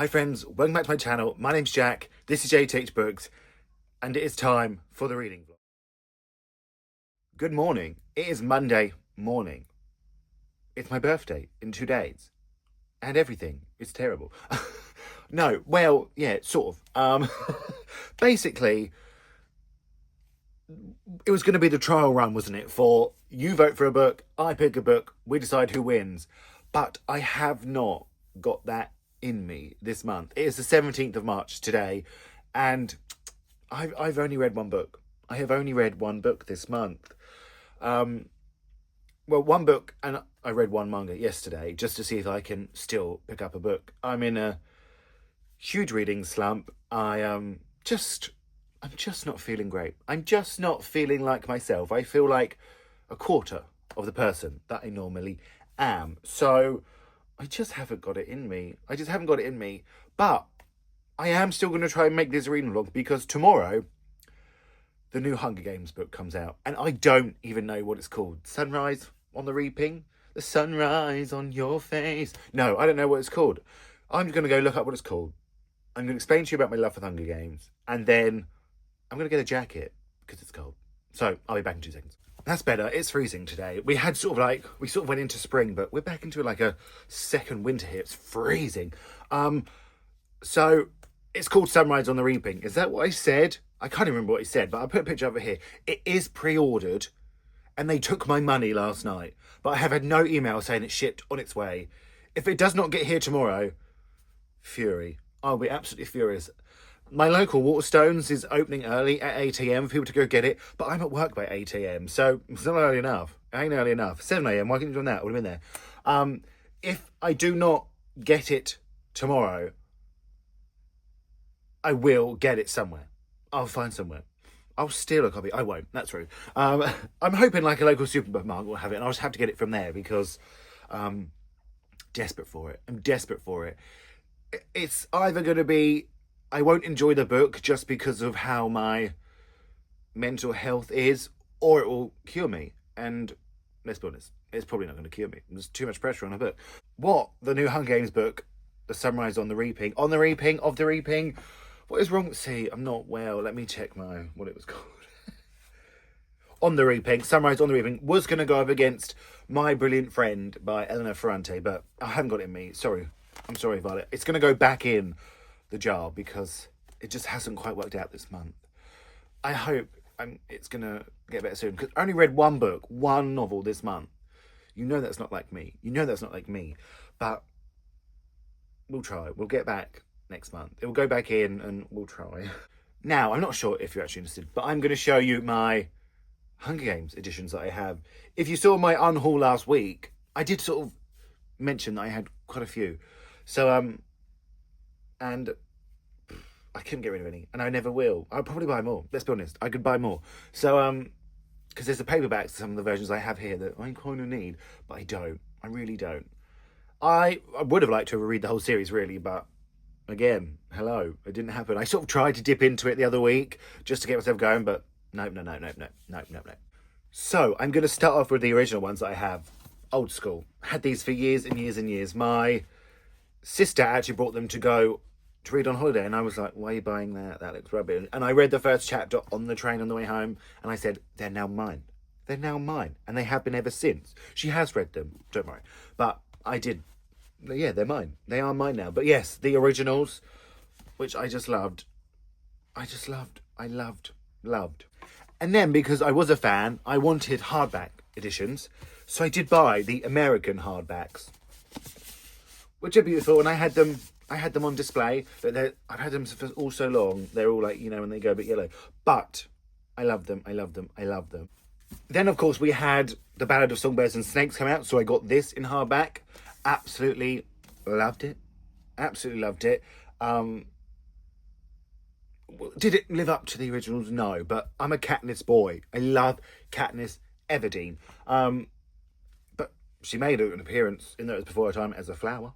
Hi friends, welcome back to my channel. My name's Jack, this is Jthbooks, and it is time for the reading vlog. Good morning, it is Monday morning. It's my birthday in 2 days, and everything is terrible. No, well, yeah, sort of. Basically, it was going to be the trial run, wasn't it? For you vote for a book, I pick a book, we decide who wins. But I have not got that in me this month. It is the 17th of March today, and I've only read one book. I have only read one book this month. Well, one book, and I read one manga yesterday just to see if I can still pick up a book. I'm in a huge reading slump. I'm just not feeling great. I'm just not feeling like myself. I feel like a quarter of the person that I normally am. So I just haven't got it in me. But I am still going to try and make this reading vlog because tomorrow the new Hunger Games book comes out. And I don't even know what it's called. Sunrise on the Reaping? The sunrise on your face? No, I don't know what it's called. I'm going to go look up what it's called. I'm going to explain to you about my love for Hunger Games. And then I'm going to get a jacket because it's cold. So I'll be back in 2 seconds. That's better. It's freezing today. We went into spring, but we're back into like a second winter here. It's freezing. So it's called Sunrise on the Reaping. Is that what I said? I can't even remember what I said, but I put a picture over here. It is pre-ordered and they took my money last night, but I have had no email saying it's shipped on its way. If it does not get here tomorrow, fury. I'll be absolutely furious. My local Waterstones is opening early at 8 a.m. for people to go get it, but I'm at work by 8 a.m, so it's not early enough. It ain't early enough. 7 a.m, why couldn't you do that? I would have been there. If I do not get it tomorrow, I will get it somewhere. I'll find somewhere. I'll steal a copy. I won't. That's rude. I'm hoping like a local supermarket will have it, and I'll just have to get it from there because I'm desperate for it. I'm desperate for it. It's either going to be I won't enjoy the book just because of how my mental health is, or it will cure me. And let's be honest, it's probably not going to cure me. There's too much pressure on a book. What? The new Hunger Games book, The Sunrise on the Reaping. On the Reaping, of the Reaping. What is wrong? See, I'm not well. Let me check what it was called. On the Reaping, Sunrise on the Reaping, was going to go up against My Brilliant Friend by Eleanor Ferrante, but I haven't got it in me. Sorry. I'm sorry about it. It's going to go back in the jar because it just hasn't quite worked out this month. I hope it's going to get better soon because I only read one book, one novel this month. You know that's not like me. But we'll try. We'll get back next month. It will go back in and we'll try. Now, I'm not sure if you're actually interested, but I'm going to show you my Hunger Games editions that I have. If you saw my unhaul last week, I did sort of mention that I had quite a few. So, and I couldn't get rid of any, and I never will. I'll probably buy more. Let's be honest, I could buy more. So, because there's the paperbacks, some of the versions I have here that I kind of need, but I don't. I really don't. I would have liked to read the whole series, really, but again, hello, it didn't happen. I sort of tried to dip into it the other week just to get myself going, but no. So, I'm going to start off with the original ones that I have. Old school. Had these for years and years and years. My sister actually brought them to read on holiday, and I was like, why are you buying that? That looks rubbish. And I read the first chapter on the train on the way home, and I said, they're now mine. They're now mine. And they have been ever since. She has read them, don't worry. But I did. Yeah, they're mine. They are mine now. But yes, the originals, which I just loved. I loved. And then, because I was a fan, I wanted hardback editions. So I did buy the American hardbacks, which are beautiful, and I had them on display. But I've had them for all so long. They're all like, when they go a bit yellow. But I love them. Then, of course, we had The Ballad of Songbirds and Snakes come out, so I got this in hardback. Absolutely loved it. Did it live up to the originals? No, but I'm a Katniss boy. I love Katniss Everdeen. But she made an appearance in Those Before Her Time as a flower.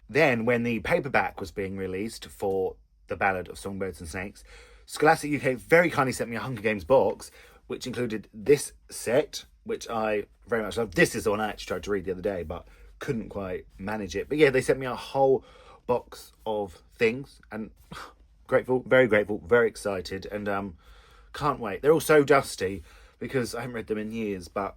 Then, when the paperback was being released for The Ballad of Songbirds and Snakes, Scholastic UK very kindly sent me a Hunger Games box, which included this set, which I very much love. This is the one I actually tried to read the other day, but couldn't quite manage it. But yeah, they sent me a whole box of things, and grateful, very excited, and can't wait. They're all so dusty because I haven't read them in years, but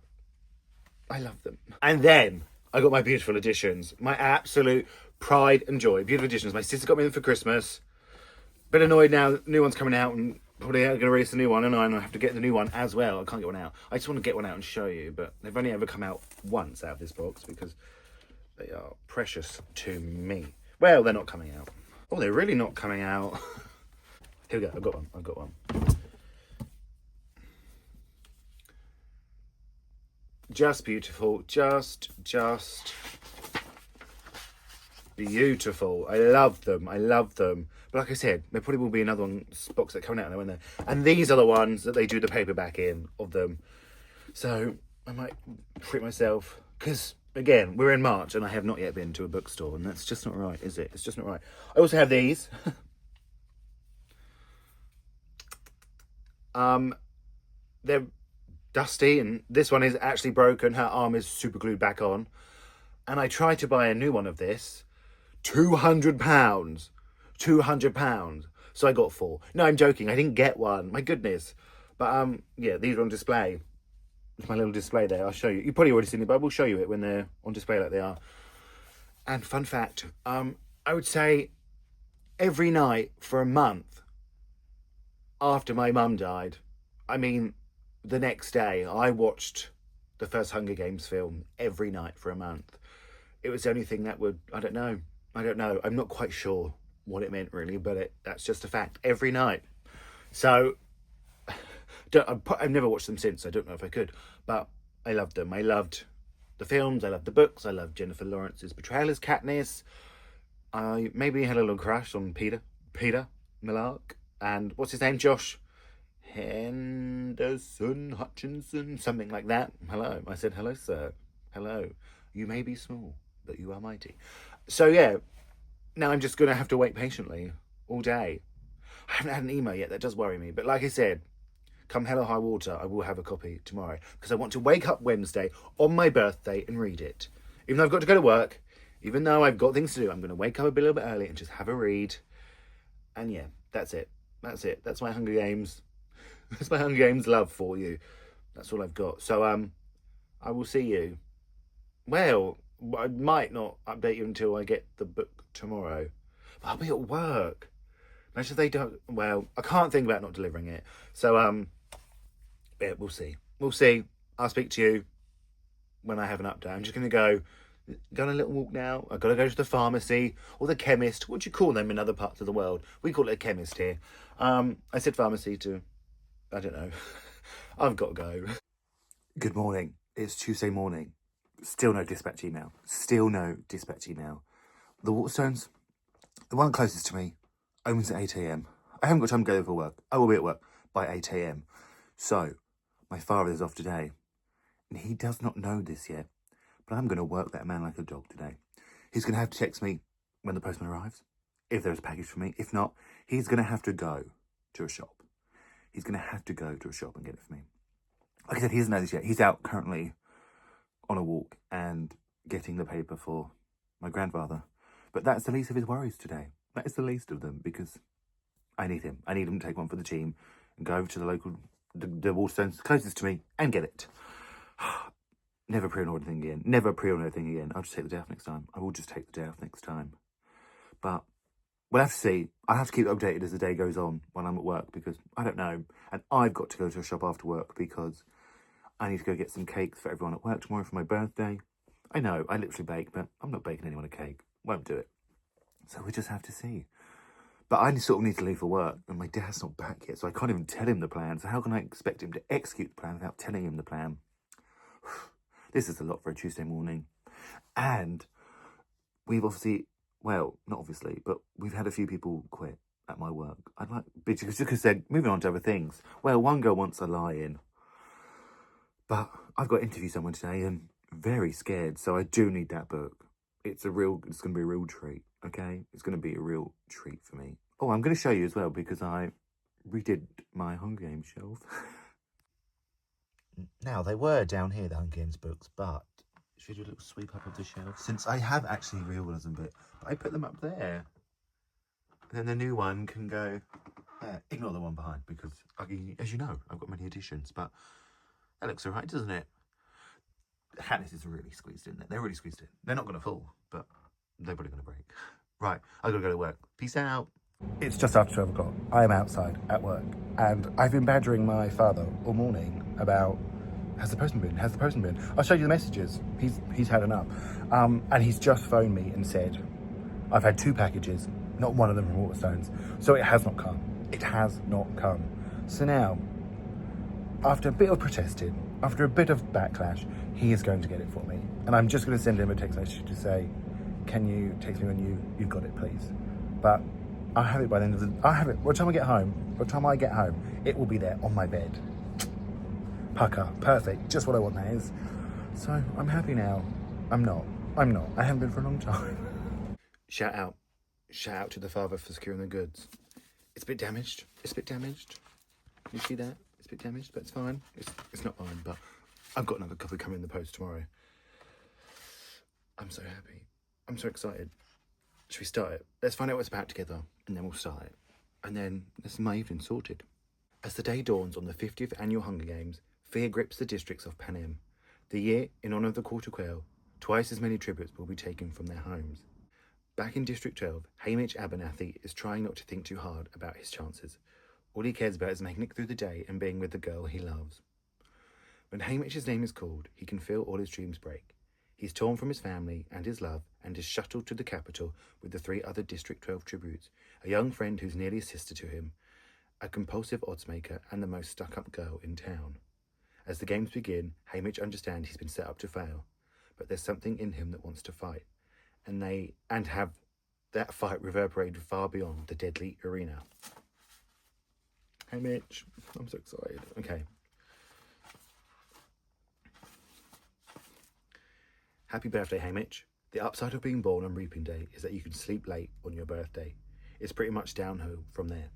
I love them. And then I got my beautiful editions, my absolute pride and joy. Beautiful editions. My sister got me them for Christmas. Bit annoyed now, new one's coming out, and probably going to release a new one, and I have to get the new one as well. I can't get one out. I just want to get one out and show you, but they've only ever come out once out of this box because they are precious to me. Well, they're not coming out. Oh, they're really not coming out. Here we go. I've got one. Just beautiful. Just beautiful. I love them. But like I said, there probably will be another box that coming out there, won't there? And these are the ones that they do the paperback in of them. So I might treat myself, because again, we're in March and I have not yet been to a bookstore, and that's just not right, is it? It's just not right. I also have these. They're dusty, and this one is actually broken. Her arm is super glued back on. And I tried to buy a new one of this. £200. £200. So I got 4. No, I'm joking. I didn't get one. My goodness. But yeah, these are on display. It's my little display there. I'll show you. You've probably already seen it, but I will show you it when they're on display like they are. And fun fact, I would say every night for a month after my mum died, I mean, the next day, I watched the first Hunger Games film every night for a month. It was the only thing that would, I don't know. I'm not quite sure what it meant really, but that's just a fact. Every night. So, I've never watched them since. I don't know if I could, but I loved them. I loved the films. I loved the books. I loved Jennifer Lawrence's portrayal as Katniss. I maybe had a little crush on Peter Millark, and what's his name? Josh Henderson Hutchinson, something like that. Hello. I said, hello, sir. Hello. You may be small, but you are mighty. So yeah, now I'm just going to have to wait patiently all day. I haven't had an email yet. That does worry me. But like I said, come hell or high water, I will have a copy tomorrow, because I want to wake up Wednesday on my birthday and read it. Even though I've got to go to work, even though I've got things to do, I'm going to wake up a little bit early and just have a read. And yeah, that's it. That's my Hunger Games. That's my Hunger Games love for you. That's all I've got. So I will see you. Well, I might not update you until I get the book tomorrow. But I'll be at work. Imagine if they don't. Well, I can't think about not delivering it. So yeah, we'll see. I'll speak to you when I have an update. I'm just going to go on a little walk now. I've got to go to the pharmacy or the chemist. What do you call them in other parts of the world? We call it a chemist here. I said pharmacy to, I don't know. I've got to go. Good morning. It's Tuesday morning. Still no dispatch email. The Waterstones, the one closest to me, opens at 8 a.m. I haven't got time to go there for work. I will be at work by 8 a.m. So, my father is off today. And he does not know this yet. But I'm going to work that man like a dog today. He's going to have to text me when the postman arrives, if there's a package for me. If not, he's going to have to go to a shop. He's going to have to go to a shop and get it for me. Like I said, he doesn't know this yet. He's out currently on a walk and getting the paper for my grandfather. But that's the least of his worries today. That is the least of them, because I need him. I need him to take one for the team and go over to the Waterstones closest to me and get it. Never pre-order anything again. I'll just take the day off next time. I will just take the day off next time. But we'll have to see. I'll have to keep updated as the day goes on when I'm at work, because I don't know. And I've got to go to a shop after work because I need to go get some cakes for everyone at work tomorrow for my birthday. I know, I literally bake, but I'm not baking anyone a cake. Won't do it. So we just have to see. But I sort of need to leave for work, and my dad's not back yet, so I can't even tell him the plan. So how can I expect him to execute the plan without telling him the plan? This is a lot for a Tuesday morning. And we've obviously, well, not obviously, but we've had a few people quit at my work. Because they're moving on to other things. Well, one girl wants a lie-in. But I've got to interview someone today and very scared, so I do need that book. It's going to be a real treat, okay? It's going to be a real treat for me. Oh, I'm going to show you as well, because I redid my Hunger Games shelf. Now, they were down here, the Hunger Games books, but Should we do a little sweep up of the shelf? Since I have actually reorganised them a bit, but I put them up there. And then the new one can go there. Ignore the one behind because, as you know, I've got many additions, but that looks all right, doesn't it? The Hatness is really squeezed in there. They're really squeezed in. They're not going to fall, but they're probably going to break. Right, I've got to go to work. Peace out. It's just after 12 o'clock. I am outside at work, and I've been badgering my father all morning about, has the postman been? Has the postman been? I'll show you the messages. He's had enough. And he's just phoned me and said, I've had 2 packages, not one of them from Waterstones. So it has not come. It has not come. So now, after a bit of protesting, after a bit of backlash, he is going to get it for me. And I'm just going to send him a text message to say, can you text me when you've got it, please? But I'll have it by the end of the... I'll have it. By the time I get home, it will be there on my bed. Pucker. Perfect. Just what I want, that is. So, I'm happy now. I'm not. I haven't been for a long time. Shout out. Shout out to the father for securing the goods. It's a bit damaged. You see that? It's a bit damaged, but it's fine. It's not mine, but I've got another copy coming in the post tomorrow. I'm so happy. I'm so excited. Should we start it? Let's find out what it's about together, and then we'll start it. And then this is my evening sorted. As the day dawns on the 50th Annual Hunger Games, fear grips the districts of Panem. The year, in honour of the quarter quail, twice as many tributes will be taken from their homes. Back in District 12, Hamish Abernathy is trying not to think too hard about his chances. All he cares about is making it through the day and being with the girl he loves. When Hamish's name is called, he can feel all his dreams break. He's torn from his family and his love and is shuttled to the capital with the 3 other District 12 tributes, a young friend who's nearly a sister to him, a compulsive oddsmaker and the most stuck-up girl in town. As the games begin, Hamish understands he's been set up to fail, but there's something in him that wants to fight, and have that fight reverberate far beyond the deadly arena. Hamish, I'm so excited. Okay. Happy birthday, Hamish. The upside of being born on Reaping Day is that you can sleep late on your birthday. It's pretty much downhill from there.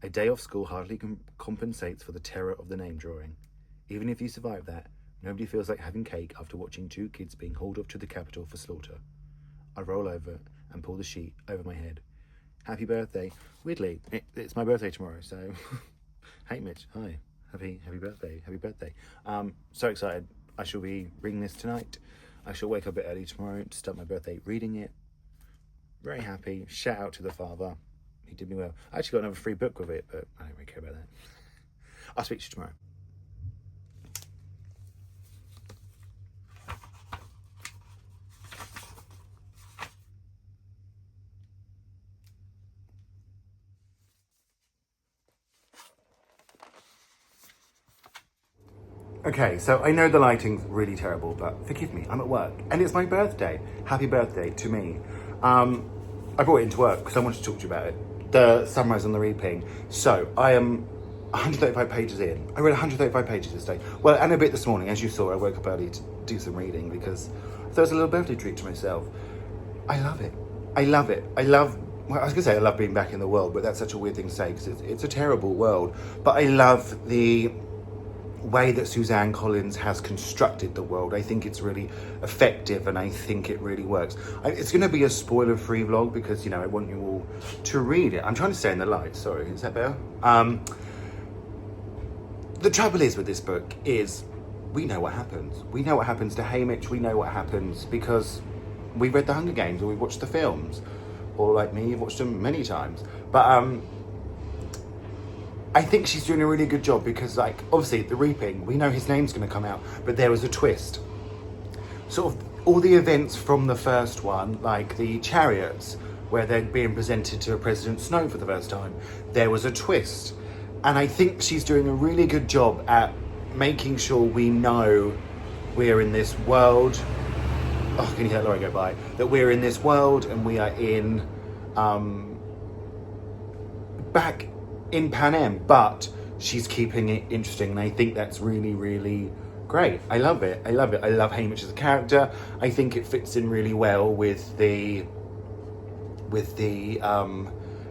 A day off school hardly compensates for the terror of the name drawing. Even if you survive that, nobody feels like having cake after watching 2 kids being hauled off to the capital for slaughter. I roll over and pull the sheet over my head. Happy birthday. Weirdly, it's my birthday tomorrow, so... Hey Mitch, hi. Happy birthday. So excited. I shall be reading this tonight. I shall wake up a bit early tomorrow to start my birthday reading it. Very happy. Shout out to the father. He did me well. I actually got another free book with it, but I don't really care about that. I'll speak to you tomorrow. Okay, so I know the lighting's really terrible, but forgive me, I'm at work. And it's my birthday. Happy birthday to me. I brought it into work because I wanted to talk to you about it. The Sunrise on the Reaping. So, I am 135 pages in. I read 135 pages this day. Well, and a bit this morning. As you saw, I woke up early to do some reading because I thought it was a little birthday treat to myself. I love it. Well, I was going to say I love being back in the world, but that's such a weird thing to say because it's a terrible world. But I love the way that Suzanne Collins has constructed the world. I think it's really effective and I think it really works. It's going to be a spoiler-free vlog because, you know, I want you all to read it. I'm trying to stay in the light. Sorry, is that better? The trouble is with this book is we know what happens. We know what happens to Hamish. We know what happens because we read The Hunger Games or we watched the films. Or like me, you've watched them many times. But I think she's doing a really good job because, like, obviously, The Reaping, we know his name's going to come out, but there was a twist. Sort of all the events from the first one, like the chariots, where they're being presented to President Snow for the first time, there was a twist. And I think she's doing a really good job at making sure we know we're in this world. Oh, can you hear that lorry go by? That we're in this world and we are in, back in Panem, but she's keeping it interesting, and I think that's really, really great. I love it. I love Hamish as a character. I think it fits in really well with the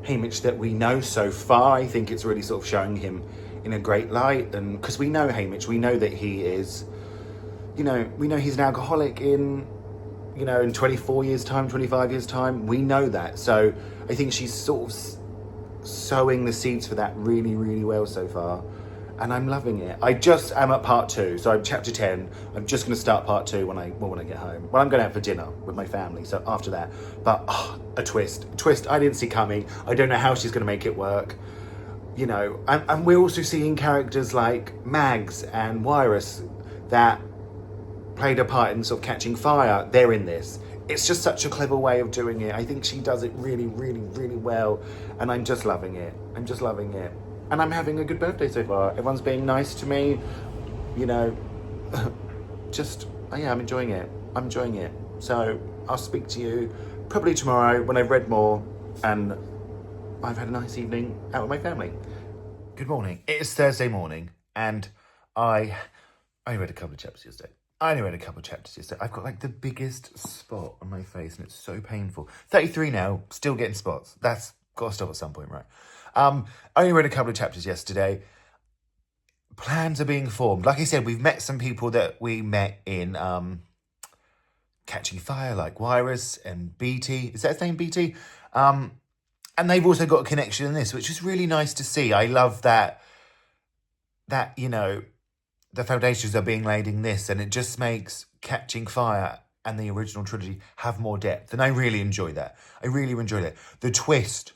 Hamish that we know so far. I think it's really sort of showing him in a great light, and because we know Hamish, we know that he is we know he's an alcoholic in 24 years' time, 25 years' time. We know that. So I think she's sort of sowing the seeds for that really, really well so far. And I'm loving it. I just am at part 2. So I'm chapter 10. I'm just going to start part 2 when I get home. Well, I'm going out for dinner with my family. So after that. But a twist I didn't see coming. I don't know how she's going to make it work. And we're also seeing characters like Mags and Wirus that played a part in sort of catching fire. They're in this. It's just such a clever way of doing it. I think she does it really, really, really well. And I'm just loving it. And I'm having a good birthday so far. Everyone's being nice to me. I'm enjoying it. So I'll speak to you probably tomorrow when I've read more and I've had a nice evening out with my family. Good morning. It's Thursday morning and I read a couple of chapters yesterday. I've got like the biggest spot on my face and it's so painful. 33 now, still getting spots. That's got to stop at some point, right? I only read a couple of chapters yesterday. Plans are being formed. Like I said, we've met some people that we met in Catching Fire, like Wirus and BT. Is that his name, BT? And they've also got a connection in this, which is really nice to see. I love that the foundations are being laid in this, and it just makes Catching Fire and the original trilogy have more depth. And I really enjoy that. The twist.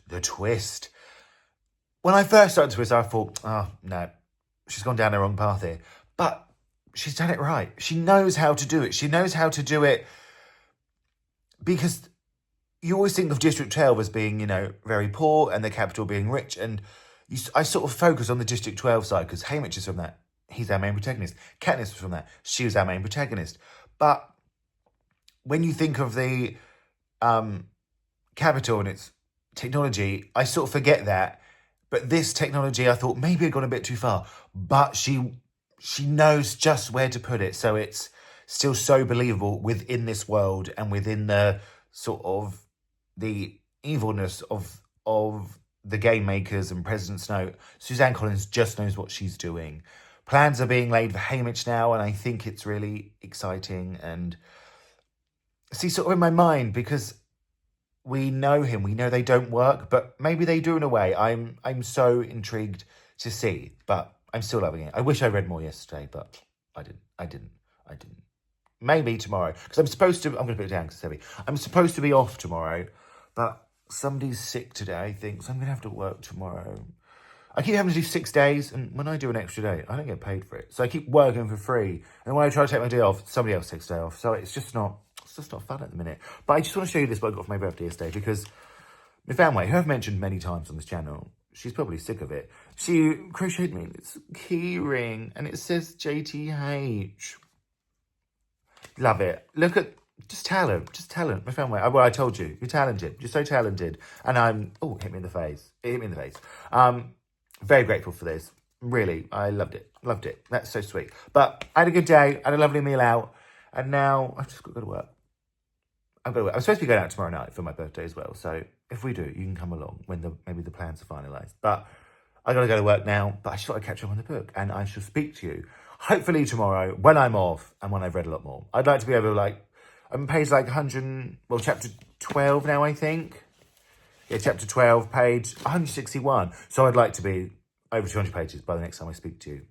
When I first started to twist, I thought, oh, no, she's gone down the wrong path here. But she's done it right. She knows how to do it. Because you always think of District 12 as being, very poor and the capital being rich. And I sort of focus on the District 12 side because Haymitch is from that. He's our main protagonist. Katniss was from that. She was our main protagonist. But when you think of the capital and its technology, I sort of forget that. But this technology, I thought maybe it gone a bit too far. But she knows just where to put it. So it's still so believable within this world and within the sort of the evilness of the game makers and President Snow. Suzanne Collins just knows what she's doing. Plans are being laid for Haymitch now, and I think it's really exciting. And see, sort of in my mind, because we know him, we know they don't work, but maybe they do in a way. I'm so intrigued to see, but I'm still loving it. I wish I read more yesterday, but I didn't. Maybe tomorrow, because I'm going to put it down because it's heavy. I'm supposed to be off tomorrow, but somebody's sick today, I think, so I'm going to have to work tomorrow. I keep having to do 6 days, and when I do an extra day, I don't get paid for it. So I keep working for free, and when I try to take my day off, somebody else takes a day off. So it's just not fun at the minute. But I just want to show you this what I got for my birthday yesterday, because my family, who I've mentioned many times on this channel, she's probably sick of it. She crocheted me this key ring, and it says JTH. Love it. Look at just talent. My family. Well, I told you, you're talented. You're so talented. And it hit me in the face. Very grateful for this. Really, I loved it. That's so sweet. But I had a good day. I had a lovely meal out. And now I've just got to go to work. I'm supposed to be going out tomorrow night for my birthday as well. So if we do, you can come along when maybe the plans are finalised. But I got to go to work now. But I just thought I'd catch up on the book. And I shall speak to you hopefully tomorrow when I'm off and when I've read a lot more. I'd like to be able to I'm page chapter 12 now, I think. Yeah, chapter 12, page 161. So I'd like to be over 200 pages by the next time I speak to you.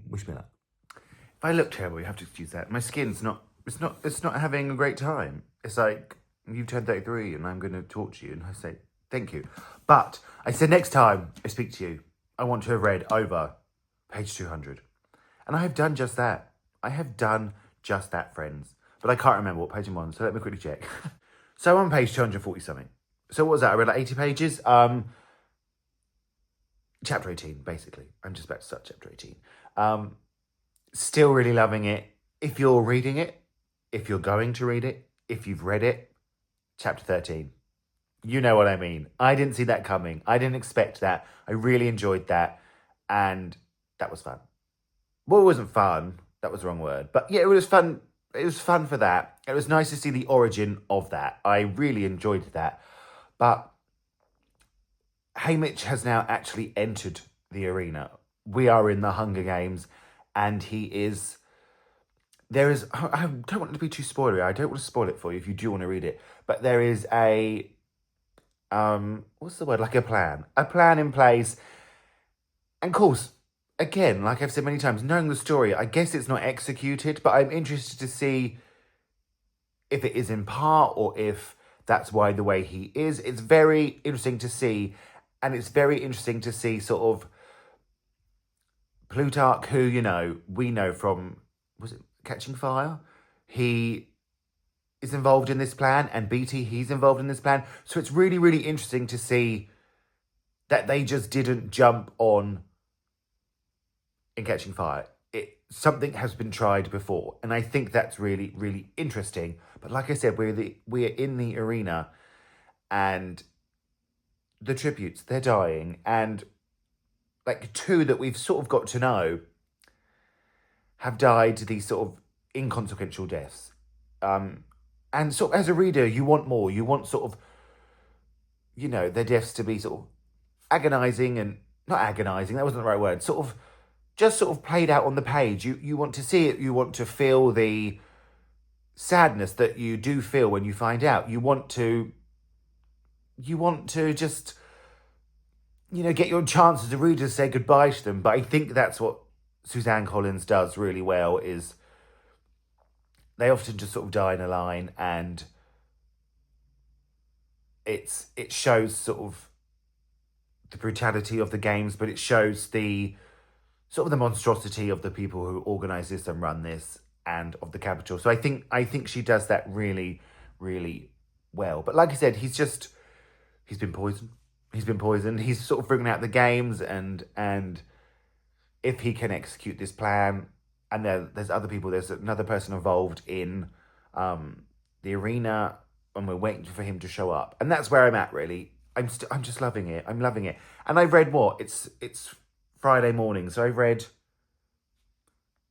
Wish me luck. If I look terrible, you have to excuse that. My skin's not having a great time. It's like, you've turned 33 and I'm going to talk to you and I say, thank you. But I said next time I speak to you, I want to have read over page 200. And I have done just that. Friends. But I can't remember what page I'm on, so let me quickly check. So I'm on page 240 something. So what was that? I read 80 pages. Chapter 18, basically. I'm just about to start chapter 18. Still really loving it. If you're reading it, if you're going to read it, if you've read it, chapter 13. You know what I mean. I didn't see that coming. I didn't expect that. I really enjoyed that. And that was fun. Well, it wasn't fun. That was the wrong word. But yeah, it was fun. It was fun for that. It was nice to see the origin of that. I really enjoyed that. But Haymitch has now actually entered the arena. We are in the Hunger Games and he is there is, I don't want it to be too spoilery. I don't want to spoil it for you if you do want to read it. But there is a, what's the word? Like a plan in place. And of course, again, like I've said many times, knowing the story, I guess it's not executed, but I'm interested to see if it is in part or if that's why the way he is. It's very interesting to see. And it's very interesting to see sort of Plutarch, who, you know, we know from, was it Catching Fire? He is involved in this plan, and Beatty, he's involved in this plan. So it's really, really interesting to see that they just didn't jump on in Catching Fire. Something has been tried before, and I think that's really, really interesting. But like I said, we're in the arena, and the tributes, they're dying, and like two that we've sort of got to know have died these sort of inconsequential deaths. And sort of as a reader, you want more. You want sort of, you know, their deaths to be sort of agonising, and not agonising, that wasn't the right word, sort of just sort of played out on the page. You want to see it, you want to feel the sadness that you do feel when you find out. You want to just, you know, get your chance as a reader to say goodbye to them. But I think that's what Suzanne Collins does really well, is they often just sort of die in a line, and it shows sort of the brutality of the games, but it shows the sort of the monstrosity of the people who organise this and run this, and of the Capitol. So I think she does that really, really well. But like I said, he's been poisoned. He's sort of bringing out the games, and if he can execute this plan, and there's other people, there's another person involved in the arena, and we're waiting for him to show up. And that's where I'm at, really. I'm just loving it. I'm loving it. And I've read what? It's Friday morning, so I've read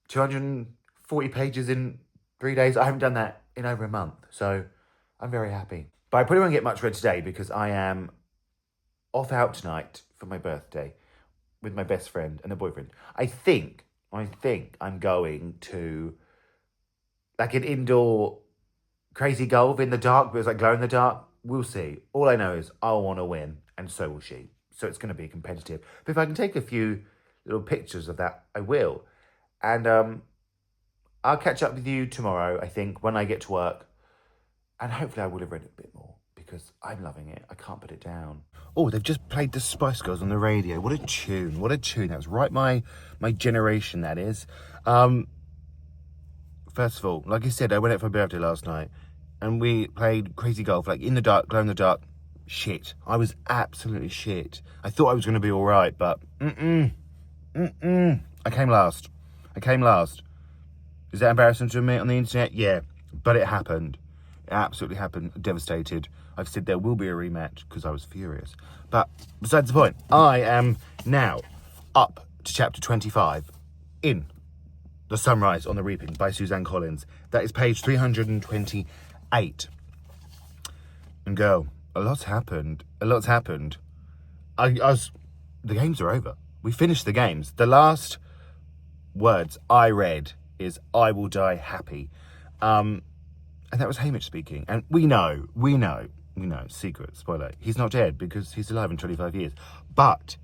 240 pages in 3 days. I haven't done that in over a month, so I'm very happy. But I probably won't get much read today because I am off out tonight for my birthday with my best friend and a boyfriend. I think I'm going to like an indoor crazy golf in the dark, but it's like glow in the dark. We'll see. All I know is I want to win, and so will she. So it's going to be competitive. But if I can take a few little pictures of that, I will. And I'll catch up with you tomorrow, I think, when I get to work. And hopefully I will have read it a bit more, because I'm loving it. I can't put it down. Oh, they've just played the Spice Girls on the radio. What a tune. What a tune. That was right my generation, that is. First of all, like I said, I went out for a birthday last night, and we played crazy golf, like in the dark, glow in the dark. Shit. I was absolutely shit. I thought I was going to be all right, but I came last. Is that embarrassing to admit on the internet? Yeah, but it happened. It absolutely happened. Devastated. I've said there will be a rematch because I was furious. But besides the point, I am now up to chapter 25 in The Sunrise on the Reaping by Suzanne Collins. That is page 328. And girl, a lot's happened. The games are over. We finished the games. The last words I read is, I will die happy. And that was Hamish speaking. And we know, secret, spoiler, he's not dead because he's alive in 25 years. But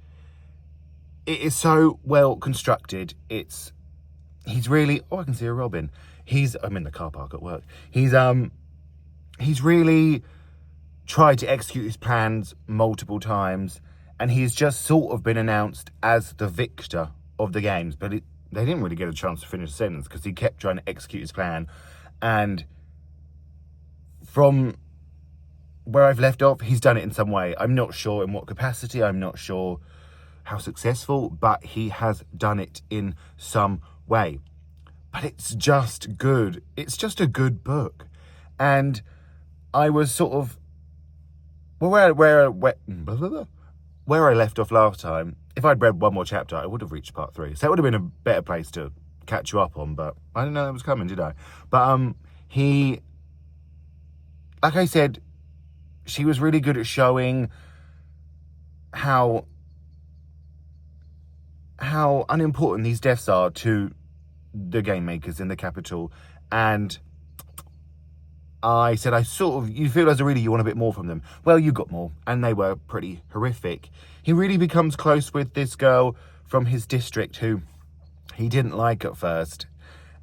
it is so well constructed. He's really, I can see a robin. I'm in the car park at work. He's really tried to execute his plans multiple times, and he's just sort of been announced as the victor of the games, but they didn't really get a chance to finish the sentence because he kept trying to execute his plan. And from where I've left off, he's done it in some way. I'm not sure in what capacity, I'm not sure how successful, but he has done it in some way. But it's just good. It's just a good book. And I was sort of, where I left off last time, if I'd read one more chapter, I would have reached part 3. So it would have been a better place to catch you up on, but I didn't know that was coming, did I? But he, like I said, she was really good at showing how unimportant these deaths are to the game makers in the capital, and I said, you feel as a reader you want a bit more from them. Well, you got more, and they were pretty horrific. He really becomes close with this girl from his district who he didn't like at first,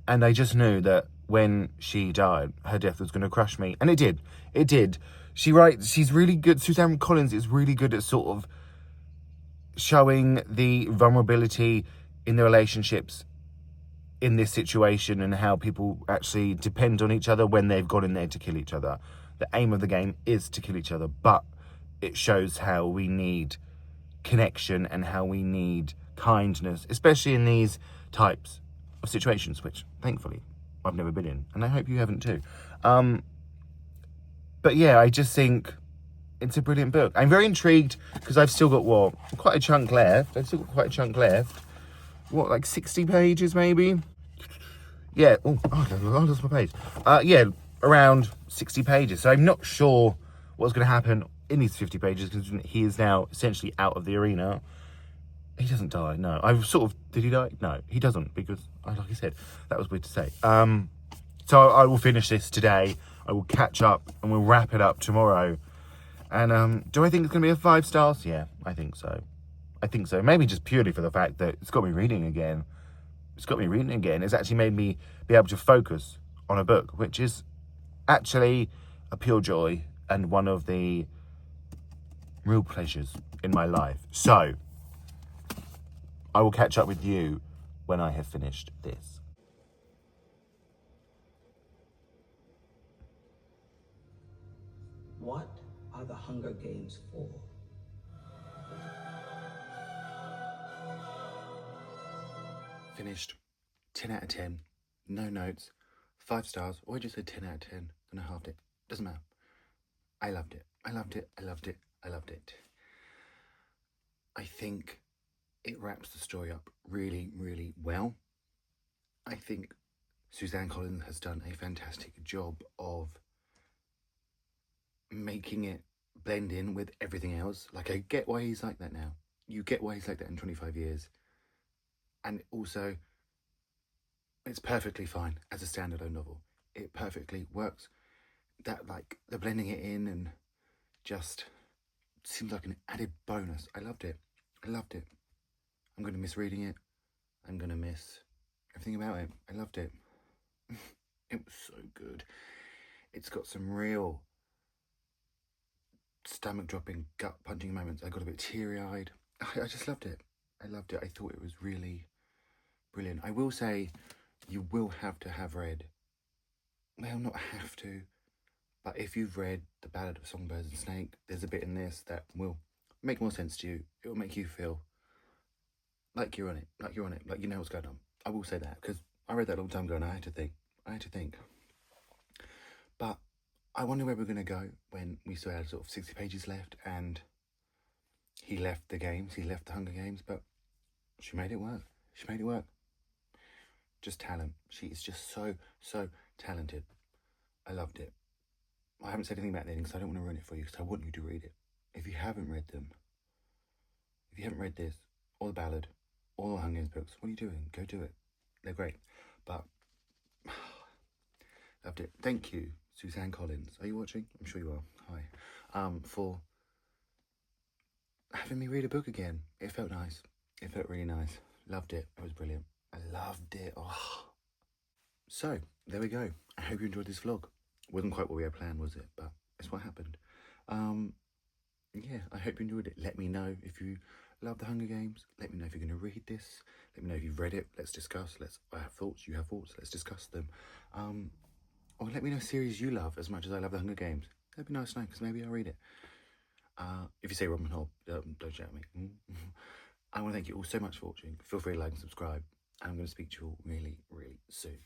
and I just knew that when she died, her death was going to crush me, and it did. It did. She's really good. Suzanne Collins is really good at sort of showing the vulnerability in the relationships in this situation and how people actually depend on each other when they've gone in there to kill each other. The aim of the game is to kill each other, but it shows how we need connection and how we need kindness, especially in these types of situations, which thankfully I've never been in, and I hope you haven't too. But yeah, I just think it's a brilliant book. I'm very intrigued because I've still got quite a chunk left. What, like 60 pages maybe? Yeah. Oh, I lost my page. Yeah, around 60 pages. So I'm not sure what's going to happen in these 50 pages because he is now essentially out of the arena. He doesn't die, no. Did he die? No, he doesn't, because, like I said, that was weird to say. So I will finish this today. I will catch up and we'll wrap it up tomorrow. And do I think it's going to be a 5 stars? Yeah, I think so. Maybe just purely for the fact that it's got me reading again. It's actually made me be able to focus on a book, which is actually a pure joy and one of the real pleasures in my life. So I will catch up with you when I have finished this. What are the Hunger Games for? Finished. 10 out of 10. No notes. 5 stars. Or I just said 10 out of 10 and I halved it. Doesn't matter. I loved it. I loved it. I think it wraps the story up really, really well. I think Suzanne Collins has done a fantastic job of making it blend in with everything else. Like, I get why he's like that now. You get why he's like that in 25 years. And also, it's perfectly fine as a standalone novel. It perfectly works. That, like, the blending it in and just seems like an added bonus. I loved it. I'm going to miss reading it. I'm going to miss everything about it. I loved it. It was so good. It's got some real stomach-dropping, gut-punching moments. I got a bit teary-eyed. I just loved it. I thought it was really brilliant. I will say you will have to have read, well, not have to, but if you've read The Ballad of Songbirds and Snake, there's a bit in this that will make more sense to you. It will make you feel like you're on it, like you know what's going on. I will say that, because I read that a long time ago and I had to think. But I wonder where we're going to go when we still had sort of 60 pages left and he left the Hunger Games, but she made it work. Just talent. She is just so talented. I loved it. I haven't said anything about the ending because I don't want to ruin it for you, because I want you to read it. If you haven't read them, if you haven't read this, or The Ballad, or the Hunger Games books, what are you doing? Go do it. They're great. But loved it. Thank you, Suzanne Collins. Are you watching? I'm sure you are. Hi. For having me read a book again. It felt nice. It felt really nice. Loved it. It was brilliant. I loved it. Oh. So, there we go. I hope you enjoyed this vlog. Wasn't quite what we had planned, was it? But it's what happened. Yeah, I hope you enjoyed it. Let me know if you love the Hunger Games. Let me know if you're going to read this. Let me know if you've read it. Let's discuss. I have thoughts. You have thoughts. Let's discuss them. Or let me know series you love as much as I love the Hunger Games. That'd be nice to know, because maybe I'll read it. If you say Robin Hobb, don't shout at me. I want to thank you all so much for watching. Feel free to like and subscribe. And I'm going to speak to you all really, really soon.